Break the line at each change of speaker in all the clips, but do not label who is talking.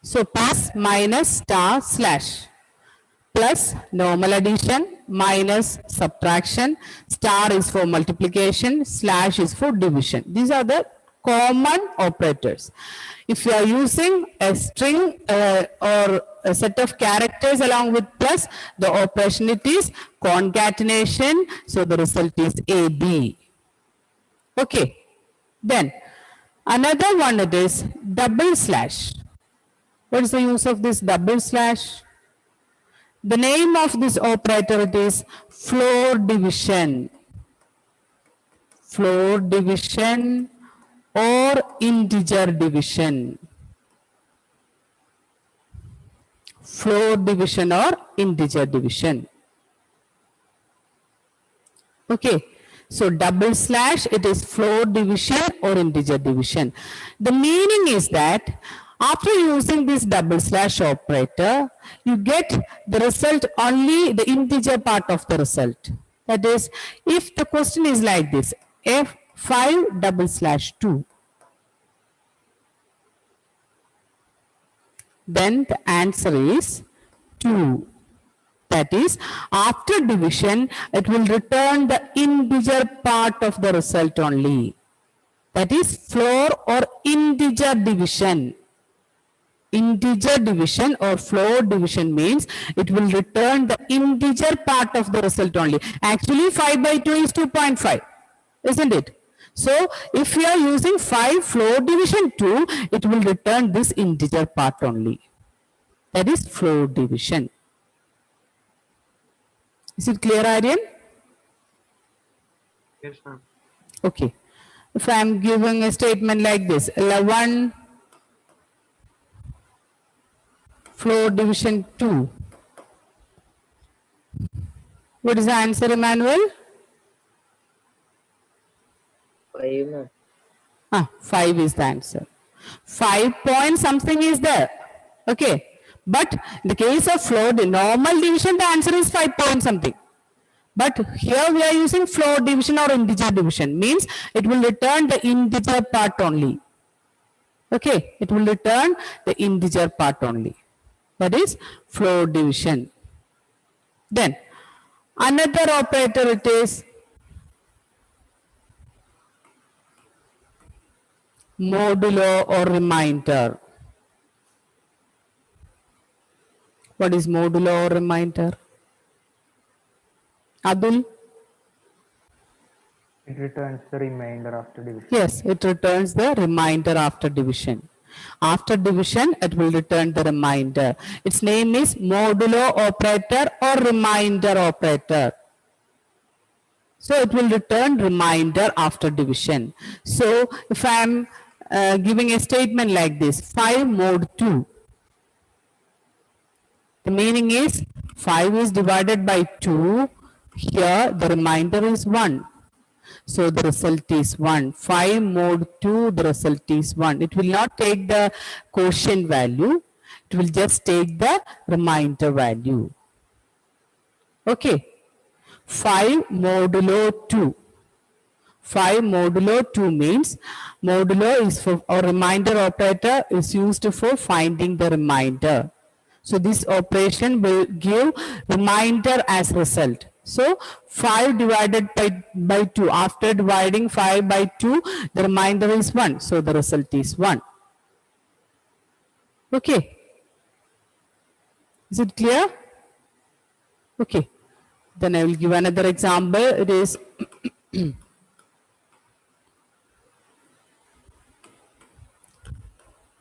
So plus minus star slash. Plus normal addition, minus subtraction, star is for multiplication, slash is for division. These are the common operators. If you are using a string or a set of characters along with plus, the operation it is concatenation, so the result is AB. Okay. Then another one it is double slash. What is the use of this double slash? The name of this operator it is floor division. Floor division or integer division. Floor division or integer division. Okay. So double slash, it is floor division or integer division. The meaning is that after using this double slash operator, you get the result only the integer part of the result. That is, if the question is like this, F5 double slash 2, then the answer is 2. That is, after division, it will return the integer part of the result only. That is floor or integer division. Integer division or floor division means it will return the integer part of the result only. Actually, 5 by 2 is 2.5, isn't it? So, if you are using 5 floor division 2, it will return this integer part only. That is floor division. Is it clear, Aryan?
Yes, ma'am.
Okay. If I am giving a statement like this, 11 floor division 2. What is the answer, Emmanuel?
5, ma'am.
5 is the answer. 5 point something is there. Okay. But in the case of floor, the normal division, the answer is 5 point something. But here we are using floor division or integer division. Means it will return the integer part only. Okay. It will return the integer part only. That is floor division. Then another operator it is modulo or remainder. What is modulo or remainder? Abdul?
It returns the remainder after division.
Yes, it returns the remainder after division. After division, it will return the remainder. Its name is modulo operator or remainder operator. So it will return remainder after division. So if I am giving a statement like this, 5 mod 2. The meaning is 5 is divided by 2. Here the remainder is 1. So the result is 1. 5 mod 2, the result is 1. It will not take the quotient value. It will just take the remainder value. Okay. 5 modulo 2. 5 modulo 2 means modulo is for, or remainder operator is used for finding the remainder. So this operation will give remainder as result. So 5 divided by 2. After dividing 5 by 2, the remainder is 1. So the result is 1. Okay. Is it clear? Okay. Then I will give another example. It is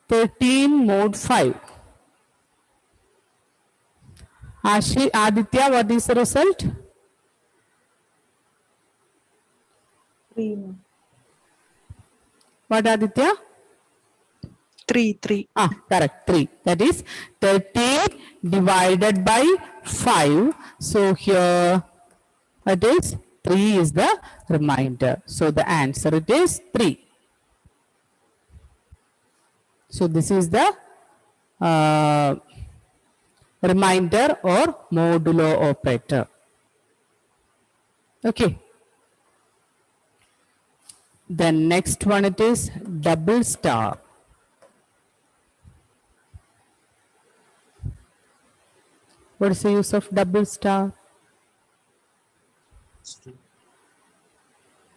13 mod 5. Aditya, what is the result?
3, ma'am.
What, Aditya?
3.
Correct, 3. That is 13 divided by 5. So here it is 3 is the remainder. So the answer it is 3. So this is the remainder or modulo operator. Okay. Then next one it is double star. What is the use of double star?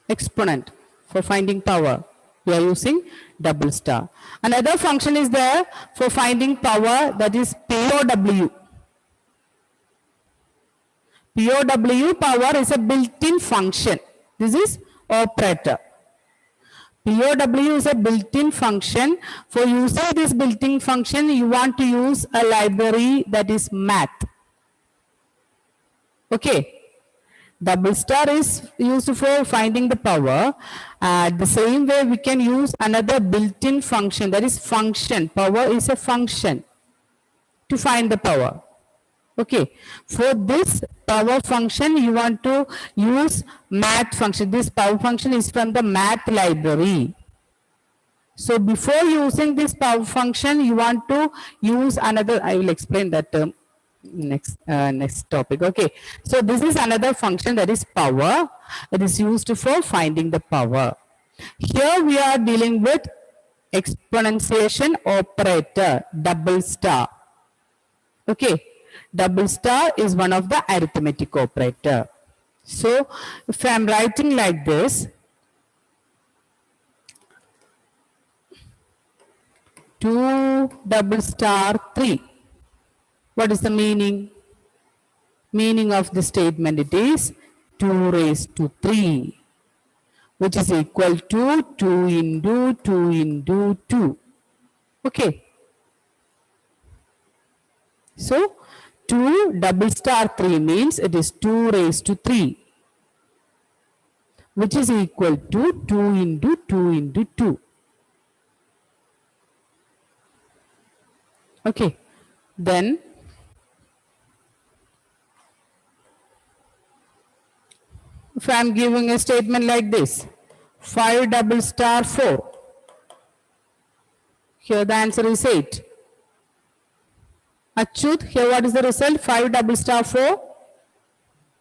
Exponent. For finding power, we are using double star. Another function is there for finding power, that is POW. POW, power, is a built-in function. This is operator. POW is a built-in function. For using this built-in function, you want to use a library, that is math. Okay. Double star is used for finding the power. The same way we can use another built-in function, that is function. Power is a function to find the power. Okay, for this power function you want to use math function. This power function is from the math library. So before using this power function, you want to use another, I will explain that term next topic. Okay, so this is another function, that is power. It is used for finding the power. Here we are dealing with exponentiation operator, double star. Okay, double star is one of the arithmetic operator. So if I am writing like this, 2 double star 3. What is the meaning? Meaning of the statement, it is 2 raised to 3, which is equal to 2 into 2 into 2. Okay. So 2 double star 3 means it is 2 raised to 3, which is equal to 2 into 2 into 2. Okay. Then if I am giving a statement like this, 5 double star 4. Here the answer is 8. Achyut, here what is the result? 5 double star 4?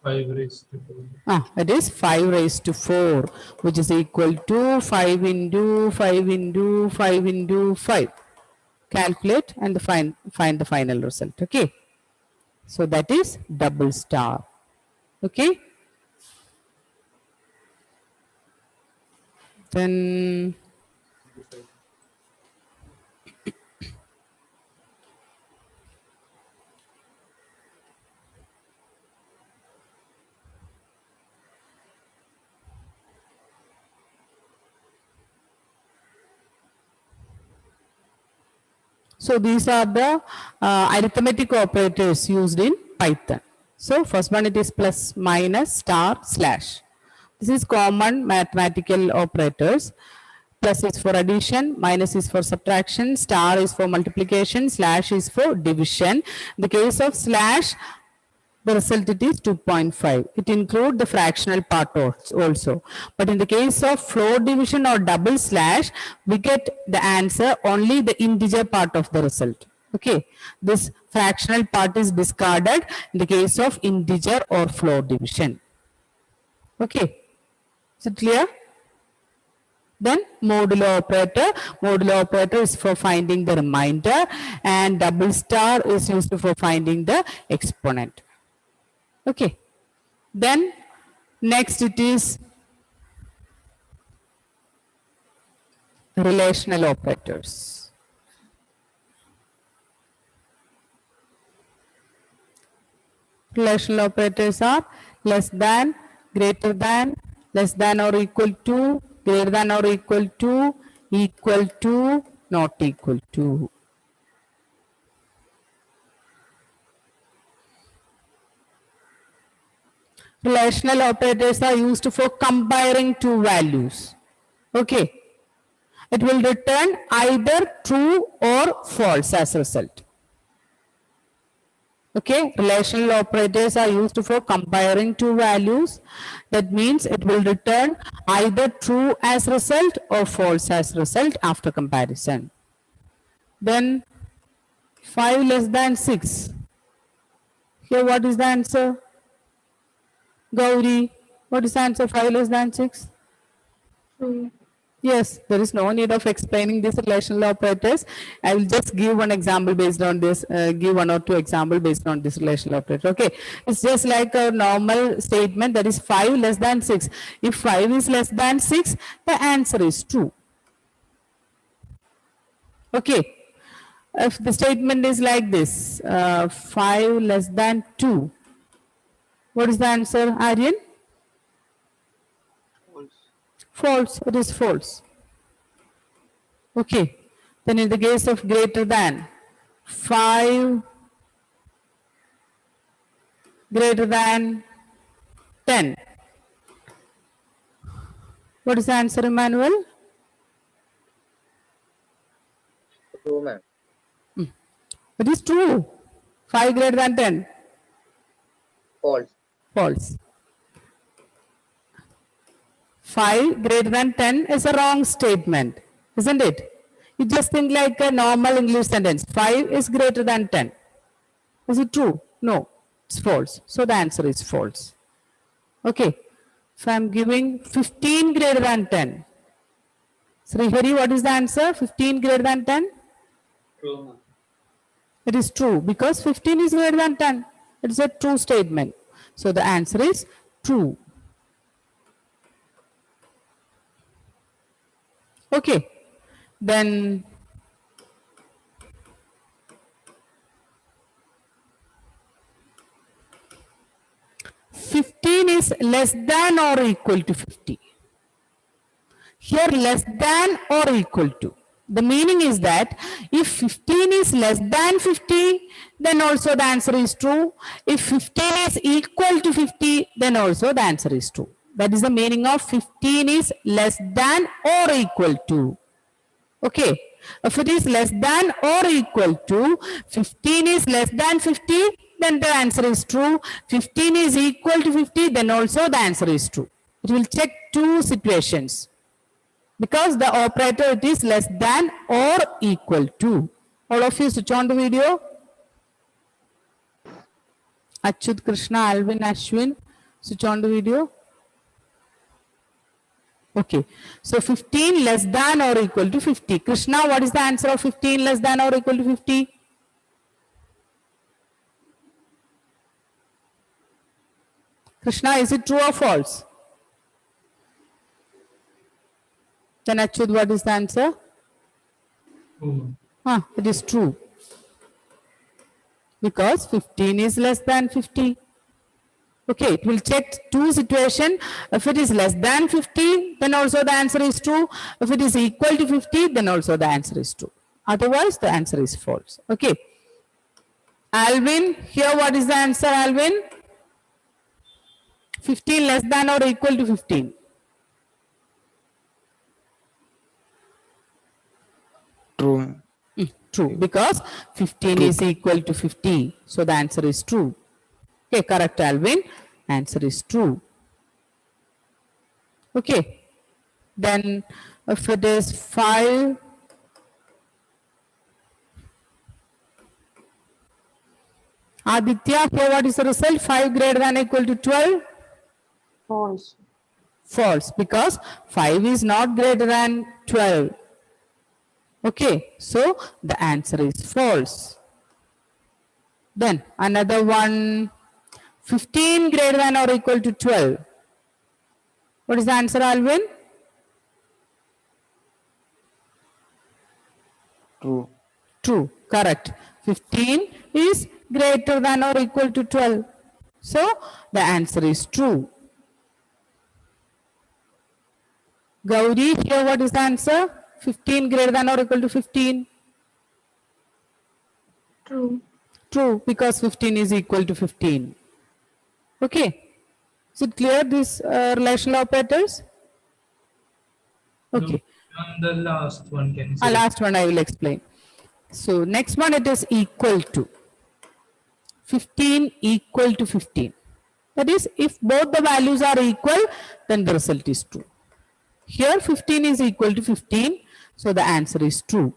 5 raised to 4.
It is 5 raised to 4, which is equal to 5 into 5 into 5 into 5. Calculate and find the final result. Okay. So that is double star. Okay. Then so these are the arithmetic operators used in Python. So first one, it is plus, minus, star, slash. This is common mathematical operators. Plus is for addition, minus is for subtraction, star is for multiplication, slash is for division. In the case of slash, the result it is 2.5. It includes the fractional part also. But in the case of float division or double slash, we get the answer only the integer part of the result. Okay, this fractional part is discarded in the case of integer or float division. Okay, is it clear? Then modulo operator. Modulo operator is for finding the remainder, and double star is used for finding the exponent. Okay, then next it is relational operators. Relational operators are less than, greater than, less than or equal to, greater than or equal to, not equal to. Relational operators are used for comparing two values. Okay. It will return either true or false as a result. Okay. Relational operators are used for comparing two values. That means it will return either true as result or false as result after comparison. Then 5 less than 6. Here what is the answer? Gauri, what is the answer? 5 less than 6?
True.
Yes, there is no need of explaining these relational operators. I will just give one example based on this, give one or two example based on this relational operator. Okay, it's just like a normal statement, that is 5 less than 6. If 5 is less than 6, the answer is true. Okay, if the statement is like this, 5 less than 2, what is the answer, Aryan? False. It is false. Okay. Then in the case of greater than, 5 greater than 10. What is the answer, Emmanuel?
True, ma'am.
It is true. 5 greater than 10.
False.
False. 5 greater than 10 is a wrong statement, isn't it? You just think like a normal English sentence. 5 is greater than 10. Is it true? No, it's false. So the answer is false. Okay. So I am giving 15 greater than 10. Srihari, what is the answer? 15 greater than 10?
True.
It is true because 15 is greater than 10. It is a true statement. So the answer is true. Okay. Then "15 is less than or equal to 50." Here less than or equal to. The meaning is that if 15 is less than 50, then also the answer is true. If 15 is equal to 50, then also the answer is true. That is the meaning of 15 is less than or equal to. Okay. If it is less than or equal to, 15 is less than 50, then the answer is true. 15 is equal to 50, then also the answer is true. It will check two situations. Because the operator, it is less than or equal to. All of you switch on the video. Achyut, Krishna, Alvin, Ashwin, switch on the video. Okay. So 15 less than or equal to 50. Krishna, what is the answer of 15 less than or equal to 50? Krishna, is it true or false? Then Achyut, what is the answer?
True.
It is true. Because 15 is less than 50. Okay, it will check two situations. If it is less than 50, then also the answer is true. If it is equal to 50, then also the answer is true. Otherwise, the answer is false. Okay. Alvin, here what is the answer, Alvin? 15 less than or equal to 15.
True.
True, because 15 is equal to 50. So the answer is true. Okay, correct, Alvin. Answer is true. Okay. Then if it is 5, Aditya, here what is the result? 5 greater than or equal to 12?
False.
False, because 5 is not greater than 12. Okay, so the answer is false. Then another one, 15 greater than or equal to 12. What is the answer, Alvin?
True.
True, correct. 15 is greater than or equal to 12. So the answer is true. Gauri, here what is the answer? 15 greater than or equal to 15?
True.
True, because 15 is equal to 15. Okay. Is it clear, these relational operators? Okay.
And the last one, can you say?
Last one I will explain. So next one, it is equal to. 15 equal to 15. That is, if both the values are equal, then the result is true. Here 15 is equal to 15, so the answer is true.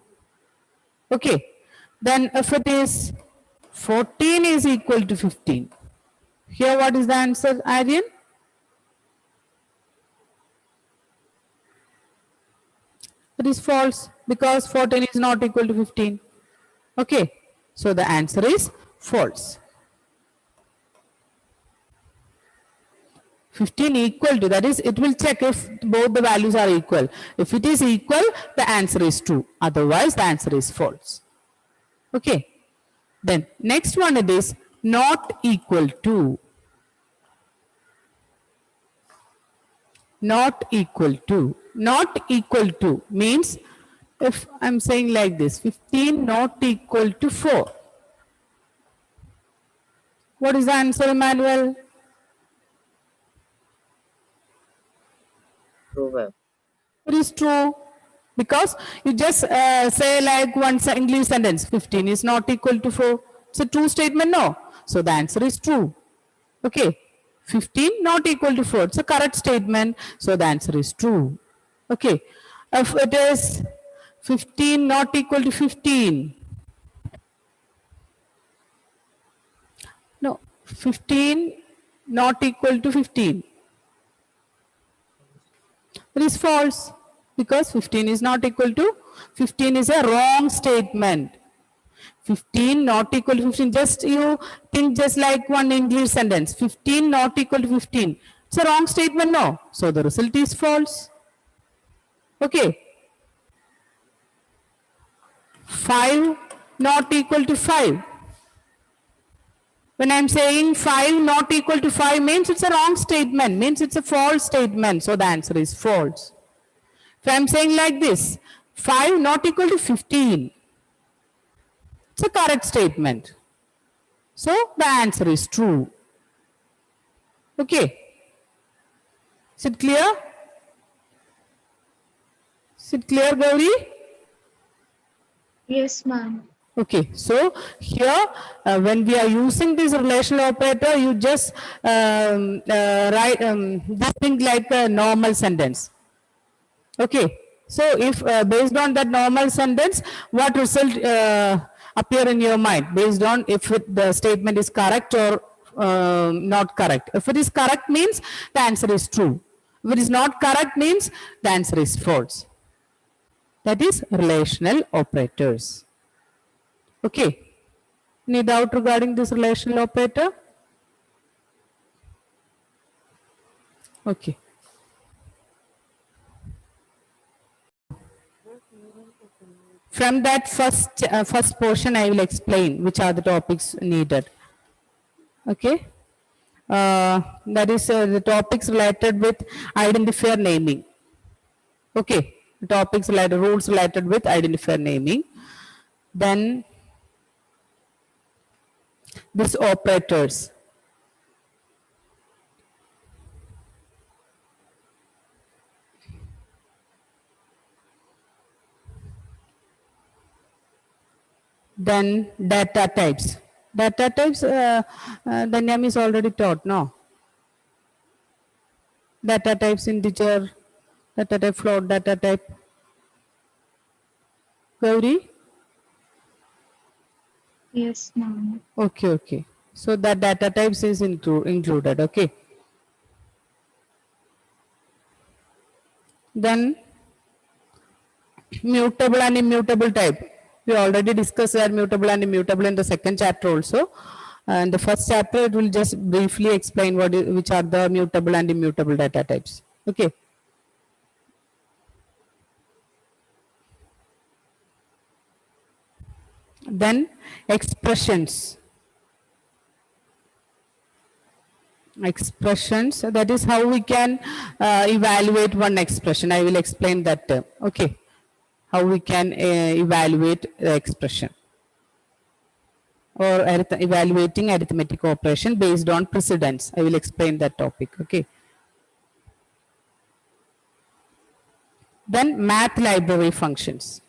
Okay. Then if it is 14 is equal to 15. Here what is the answer, Aryan? is false because 14 is not equal to 15. Okay, so the answer is false. 15 equal to, that is, it will check if both the values are equal. If it is equal, the answer is true. Otherwise, the answer is false. Okay. Then next one, it is not equal to. Not equal to. Not equal to means, if I'm saying like this, 15 not equal to 4. What is the answer, Emmanuel?
True, ma'am.
It is true because you just say like one English sentence, 15 is not equal to 4. It's a true statement, no? So the answer is true. Okay, 15 not equal to 4. It's a correct statement. So the answer is true. Okay, if it is 15 not equal to 15. No, 15 not equal to 15. It is false because 15 is not equal to 15 is a wrong statement. 15 not equal to 15. Just you think just like one English sentence. 15 not equal to 15. It's a wrong statement, no? So the result is false. Okay. 5 not equal to 5. When I'm saying 5 not equal to 5 means it's a wrong statement, means it's a false statement. So the answer is false. If I'm saying like this, 5 not equal to 15, it's a correct statement. So the answer is true. Okay. Is it clear? Is it clear, Gauri?
Yes, ma'am.
Okay, so here when we are using this relational operator, you just write this thing like a normal sentence. Okay, so if based on that normal sentence, what result appear in your mind based on if the statement is correct or not correct. If it is correct means the answer is true. If it is not correct means the answer is false. That is relational operators. Okay. Any doubt regarding this relational operator? Okay. From that first portion, I will explain which are the topics needed. Okay. That is the topics related with identifier naming. Okay. The topics related, rules related with identifier naming. Then these operators. Then data types. Data types, Danyam is already taught, no? Data types, integer, data type, float, data type. Gauri?
Yes, ma'am.
Okay, okay. So that data types is included, okay. Then mutable and immutable type. We already discussed that mutable and immutable in the second chapter also. And the first chapter it will just briefly explain which are the mutable and immutable data types. Okay. Then expressions. Expressions, that is how we can evaluate one expression. I will explain that term. Okay. How we can evaluate the expression or evaluating arithmetic operation based on precedence. I will explain that topic. Okay. Then math library functions.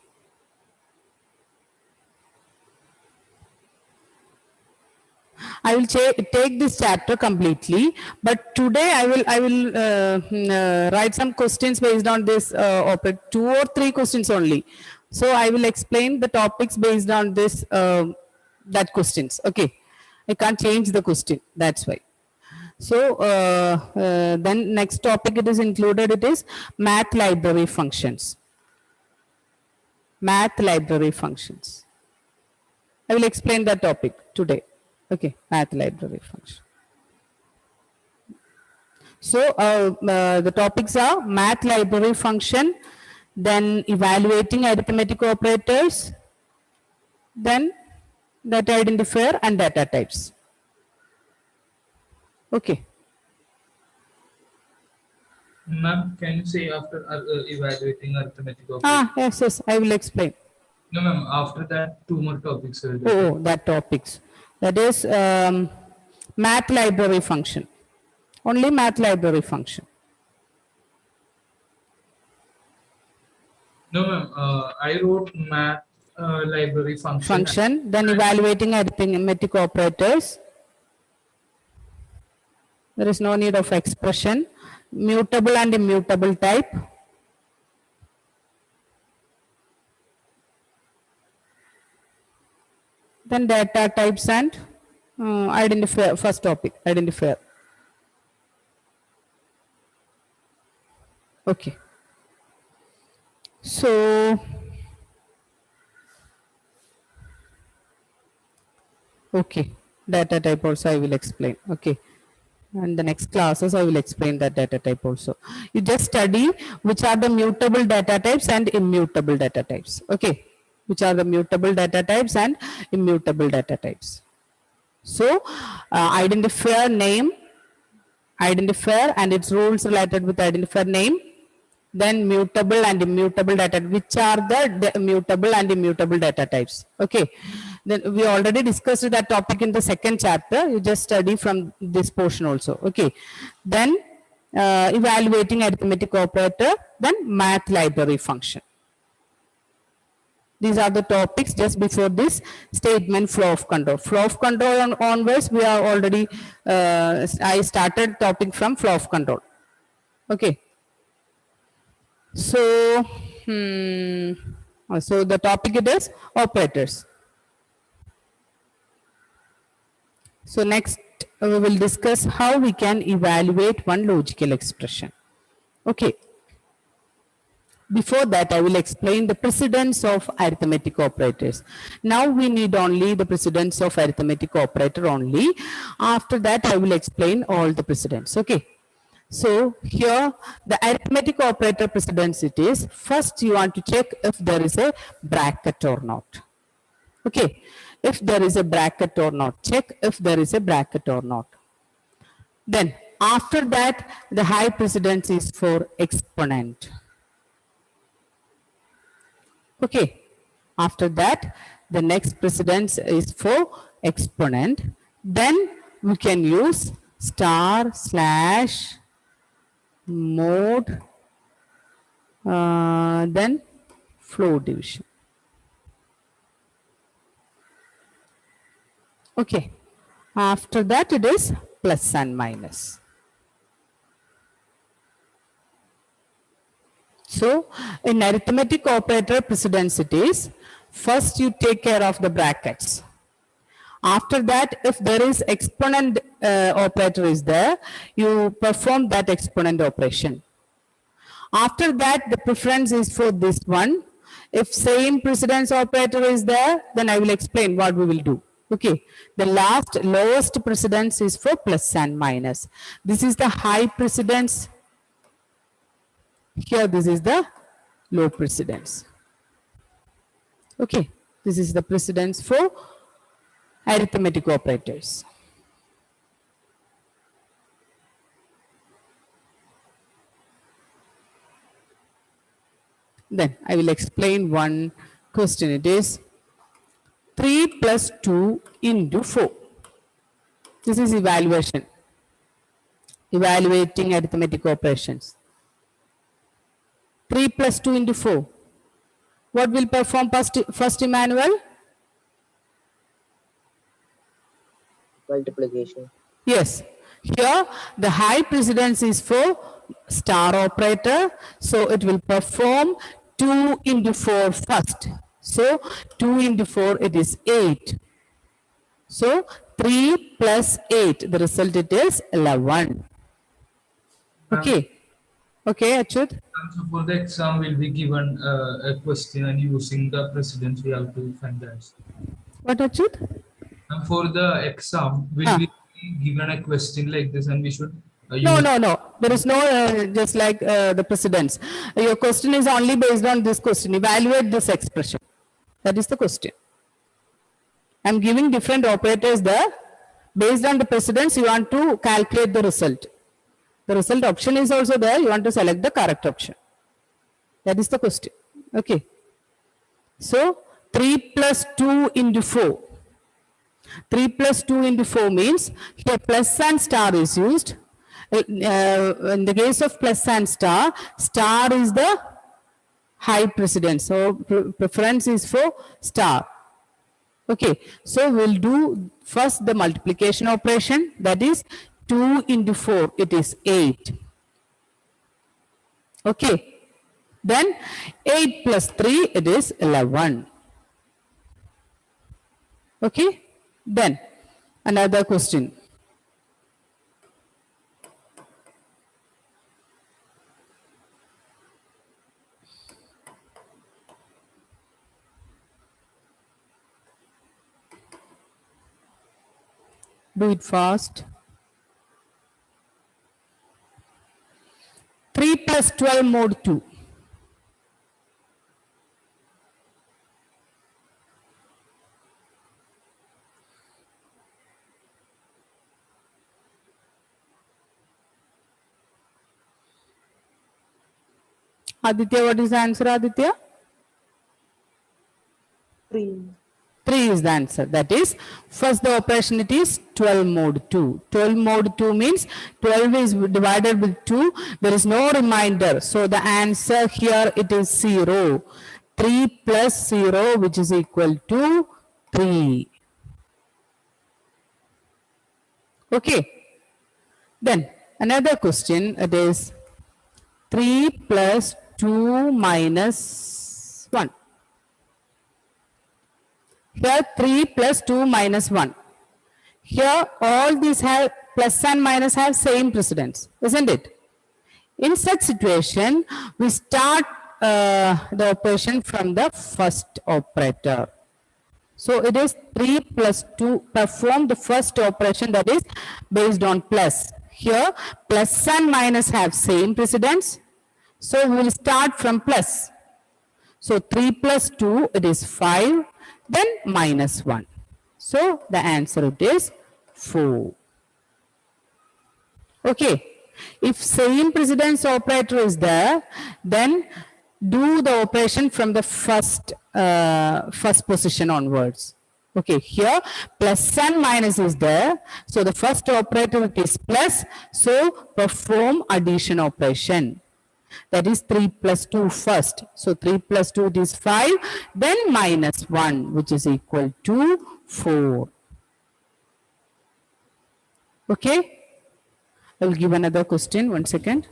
I will take this chapter completely, but today I will write some questions based on this 2 or 3 questions only. So I will explain the topics based on this that questions. Okay, I can't change the question. That's why. So then next topic it is included. It is math library functions. Math library functions. I will explain that topic today. Okay, math library function. So the topics are math library function, then evaluating arithmetic operators, then data identifier and data types. Okay.
Ma'am, can you say after evaluating arithmetic operators?
Yes, I will explain.
No, ma'am. After that, two more topics.
That topics. That is math library function. Only math library function.
No, ma'am. I wrote math library function.
Then evaluating arithmetic operators. There is no need of expression. Mutable and immutable type. Then data types and identifier, first topic, identifier. Okay. So, okay, data type also I will explain. Okay. And the next classes I will explain that data type also. You just study which are the mutable data types and immutable data types. Okay. Which are the mutable data types and immutable data types. So, identifier name, identifier and its rules related with identifier name, then mutable and immutable data, which are the mutable and immutable data types. Okay. Then we already discussed that topic in the second chapter. You just study from this portion also. Okay. Then evaluating arithmetic operator, then math library function. These are the topics just before this statement flow of control. Flow of control onwards, we are already, I started topic from flow of control. Okay. So, so the topic it is operators. So next we will discuss how we can evaluate one logical expression. Okay. Before that, I will explain the precedence of arithmetic operators. Now we need only the precedence of arithmetic operator only. After that, I will explain all the precedence. Okay. So here the arithmetic operator precedence it is, first you want to check if there is a bracket or not. Okay. If there is a bracket or not, check if there is a bracket or not. Then after that, the high precedence is for exponent. Okay. After that, the next precedence is for exponent. Then we can use star slash mode, then flow division. Okay. After that, it is plus and minus. So, in arithmetic operator precedence it is, first you take care of the brackets. After that, if there is exponent operator is there, you perform that exponent operation. After that, the preference is for this one. If same precedence operator is there, then I will explain what we will do. Okay. The lowest precedence is for plus and minus. This is the high precedence. Here, this is the low precedence. Okay. This is the precedence for arithmetic operators. Then I will explain one question. It is 3 plus 2 into 4. This is evaluation. Evaluating arithmetic operations. 3 plus 2 into 4. What will perform first, Emmanuel?
Multiplication.
Yes. Here the high precedence is for star operator. So it will perform 2 into 4 first. So 2 into 4 it is 8. So 3 plus 8, the result it is 11. Okay. Okay, Achyut?
So for the exam, will be given a question and using the precedence, we have to find the answer.
What, Achyut?
And for the exam, will
Ah.
we be given a question like this and we should
No,
use?
no, no. There is no just like the precedence. Your question is only based on this question. Evaluate this expression. That is the question. I'm giving different operators there. Based on the precedence, you want to calculate the result. The result option is also there. You want to select the correct option. That is the question. Okay. So 3 plus 2 into 4. 3 plus 2 into 4 means here plus and star is used. In the case of plus and star, star is the high precedence. So preference is for star. Okay, so we'll do first the multiplication operation, that is 2 into 4, it is 8. Okay, then 8 plus 3, it is 11. Okay, then another question. Do it fast. 3 plus 12 mod 2. Aditya, what is the answer, Aditya?
3.
3 is the answer. That is, first the operation it is 12 mod 2. 12 mod 2 means 12 is divided with 2. There is no remainder. So the answer here it is 0. 3 plus 0 which is equal to 3. Okay. Then another question, it is 3 plus 2 minus 1. Here 3 plus 2 minus 1. Here all these have plus and minus have same precedence, isn't it? In such situation, we start the operation from the first operator. So it is 3 plus 2, perform the first operation, that is based on plus. Here plus and minus have same precedence. So we will start from plus. So 3 plus 2, it is 5, then minus 1. So the answer it is 4. Okay. If same precedence operator is there, then do the operation from the first position onwards. Okay, here plus and minus is there. So the first operator it is plus. So perform addition operation. That is 3 plus 2 first. So 3 plus 2 it is 5. Then minus 1 which is equal to 4. Okay. I will give another question. 1 second.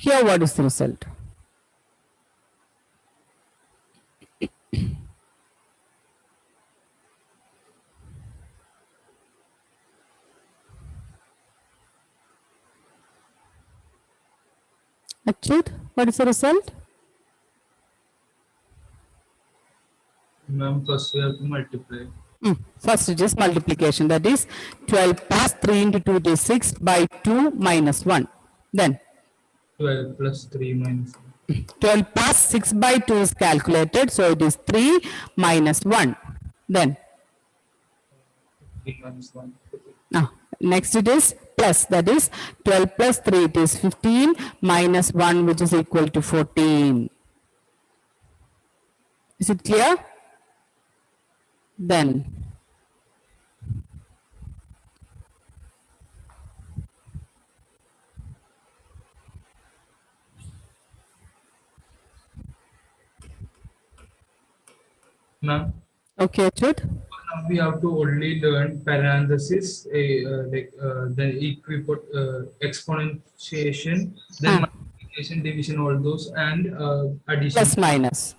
Here what is the result? Achyut, what is the result?
Ma'am, first we have to multiply.
First it is multiplication, that is 12 plus 3 into 2 it is 6 by 2 minus 1. Then
12 plus 3 minus
12 plus 6 by 2 is calculated, so it is 3 minus 1. Then
3 minus 1.
next it is plus, that is 12 plus 3 it is 15 minus 1 which is equal to 14. Is it clear? Then
Ma'am,
Okay, Achyut.
now we have to only learn parenthesis, then exponentiation, then multiplication, division, all those, and addition.
Plus minus.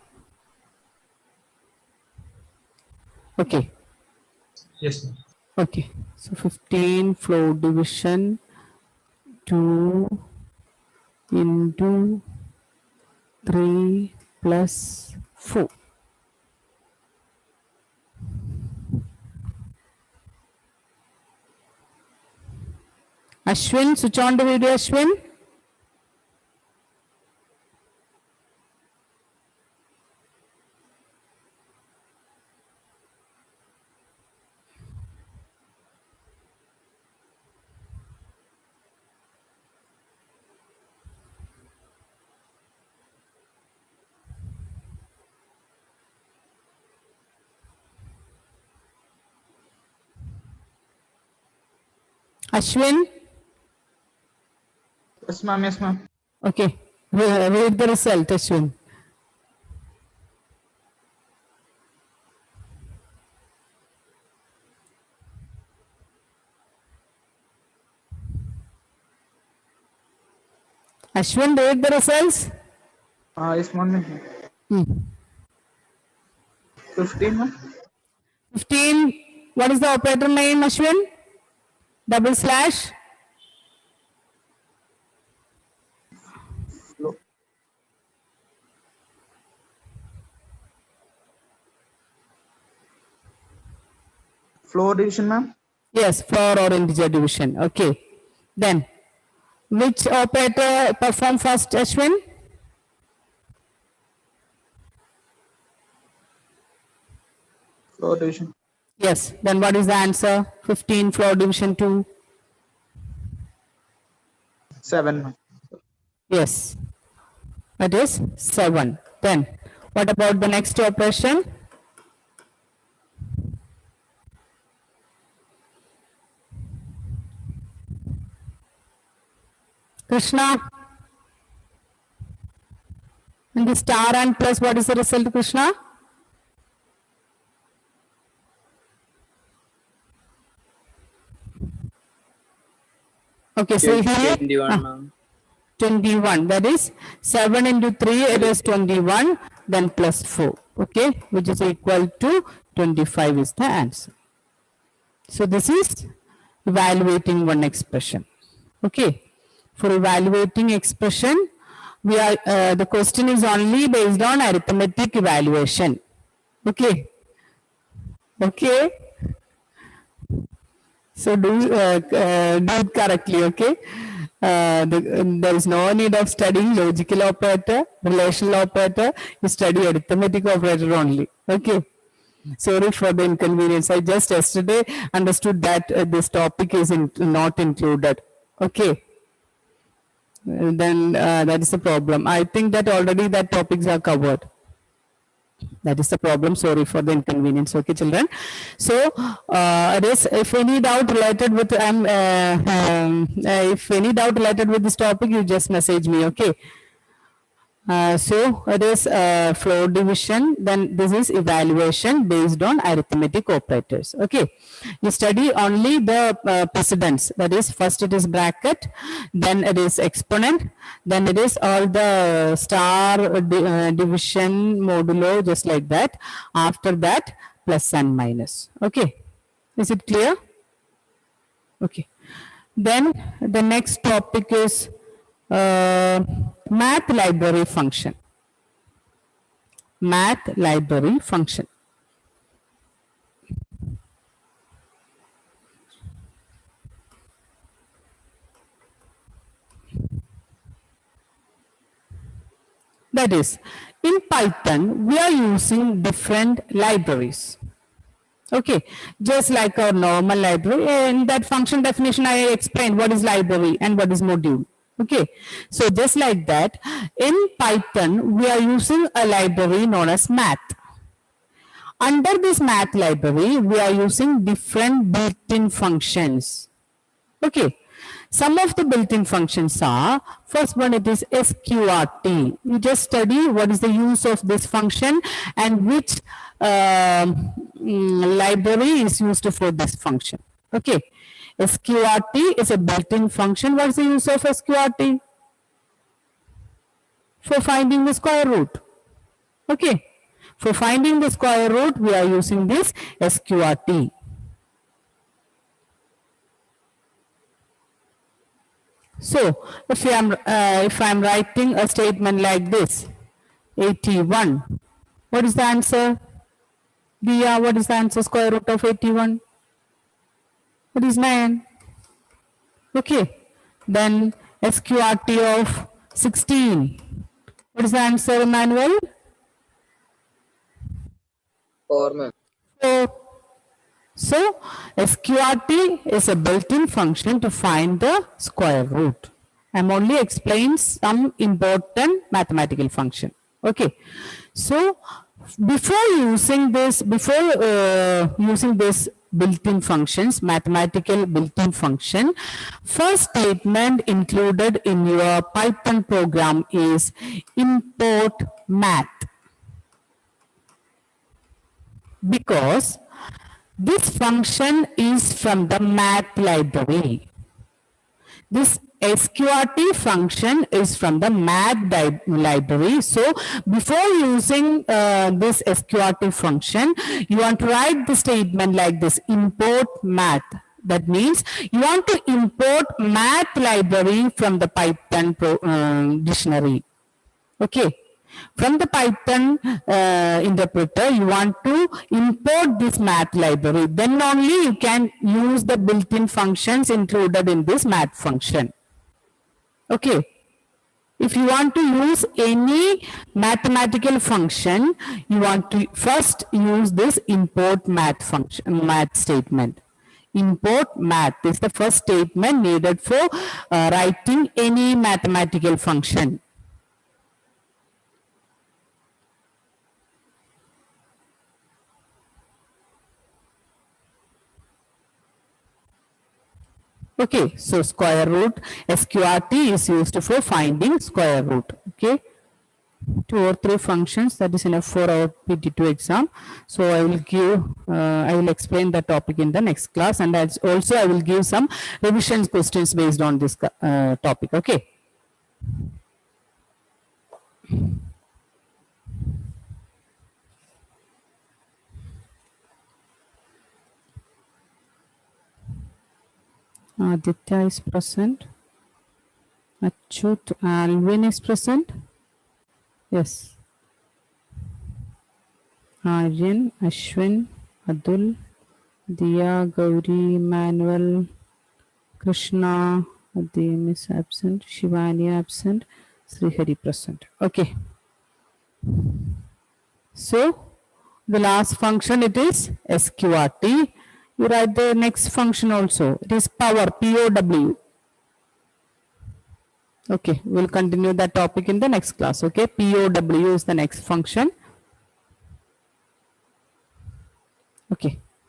Okay.
Yes, ma'am.
Okay. So 15 floor division 2 into 3 plus 4. Ashwin, switch on the video, Ashwin. Ashwin,
Yes, ma'am. Yes, ma'am.
okay, read the result, Ashwin. Ashwin, read the results.
Yes, ma'am.
Hmm.
15, ma'am.
15, what is the operator name, Ashwin? Double slash?
Floor. Floor division, ma'am.
Yes, floor or integer division. Okay. Then, which operator perform first, Ashwin?
Floor division.
Yes. Then what is the answer? 15 floor division 2.
7, ma'am.
Yes. That is 7. Then, what about the next operation? Krishna? And the star and plus, what is the result, Krishna? Okay, so here
21, ma'am.
21, that is 7 into 3, it is 21, then plus 4, okay, which is equal to 25 is the answer. So this is evaluating one expression, okay. For evaluating expression, we are the question is only based on arithmetic evaluation, okay. Okay. So do it correctly, okay. There is no need of studying logical operator, relational operator. You study arithmetic operator only, okay. Sorry for the inconvenience. I just yesterday understood that this topic is not included, okay. Then that is the problem. I think that already that topics are covered. That is the problem. Sorry for the inconvenience. Okay, children. So, if any doubt related with if any doubt related with this topic, you just message me. Okay. So it is floor division. Then this is evaluation based on arithmetic operators. Okay. You study only the precedence. That is, first it is bracket, then it is exponent, then it is all the star division modulo, just like that. After that, plus and minus. Okay. Is it clear? Okay. Then the next topic is math library function. Math library function. That is, in Python, we are using different libraries. Okay, just like our normal library. In that function definition, I explained what is library and what is module. Okay, so just like that, in Python, we are using a library known as math. Under this math library, we are using different built-in functions. Okay, Some of the built-in functions are, first one it is sqrt. You just study what is the use of this function and which library is used for this function. Okay, sqrt is a built-in function. What is the use of sqrt? For finding the square root. Okay, for finding the square root we are using this sqrt. So if I am writing a statement like this, 81, what is the answer? Dia, what is the answer? Square root of 81? It is 9. Okay, then sqrt of 16. What is the answer, Emmanuel?
4, ma'am.
4. So sqrt is a built-in function to find the square root. I'm only explaining some important mathematical function. Okay. So before using this built-in functions, mathematical built-in function, first statement included in your Python program is import math. Because this function is from the math library. This sqrt function is from the math library. So before using this sqrt function, you want to write the statement like this: import math. That means you want to import math library from the Python dictionary. Okay. From the Python interpreter, you want to import this math library. Then only you can use the built-in functions included in this math function. Okay. If you want to use any mathematical function, you want to first use this import math function, math statement. Import math is the first statement needed for writing any mathematical function. Okay, so square root, sqrt is used for finding square root. Okay, 2 or 3 functions, that is enough for our PT2 exam. So I will explain the topic in the next class, and also I will give some revision questions based on this topic. Okay. Aditya is present. Achut, Alvin is present. Yes. Aryan, Ashwin, Adul, Diya, Gauri, Manuel, Krishna, Adim is absent. Shivani absent. Srihari present. Okay. So the last function, it is sqrt. You write the next function also. It is power, POW. Okay, we'll continue that topic in the next class. Okay, POW is the next function. Okay.